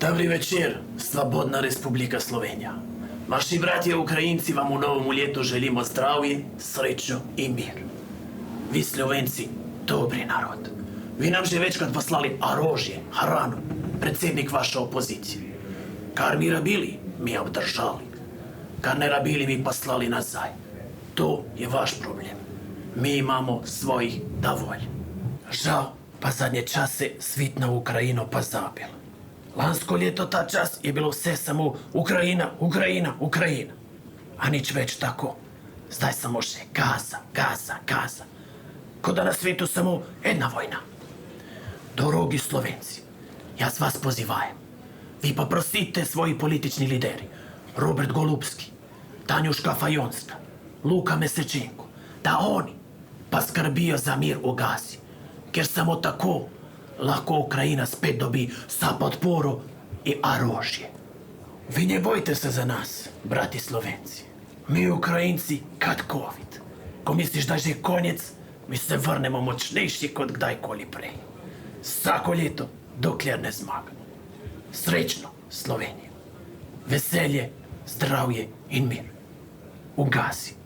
Добрий вечір, Свободна Республіка Словенія. Ваші браті українці вам у новому літу желімо здрав'я, сречу і мир. Ви, Slovenci, добрий народ. Ви нам же večkrat poslali oružje, hranu, predsjednik vaše opozicije. Kar mi rabili, mi obdržali. Kar ne rabili, mi poslali nazaj. To je vaš problem. Mi imamo svojih dovolj. Žal, pa zadnje čase svit na Ukrajino pozabil. Lansko ljeto ta čas je bilo vse samo Ukrajina, Ukrajina, Ukrajina. A nič več tako. Zdaj samo še Gaza, Gaza, Gaza. Ko da na svetu samo ena vojna. Dorogi Slovenci, jaz vas pozivajem. Vi pa prosite svoji politični lideri, Robert Golubski, Tanjuška Fajonska, Luka Mesečenko, da oni pa skrbijo za mir v Gazi, ker samo tako lahko Ukrajina spet dobi sa podporo i orožje. Vi ne bojte se za nas, brati Slovenci. Mi Ukrajinci kad COVID. Ko misliš da že konec, mi se vrnemo močnejši kot kdajkoli prej. Vsako leto, dokler ne zmagamo. Srečno, Slovenija. Veselje, zdravje in mir. V Gazi.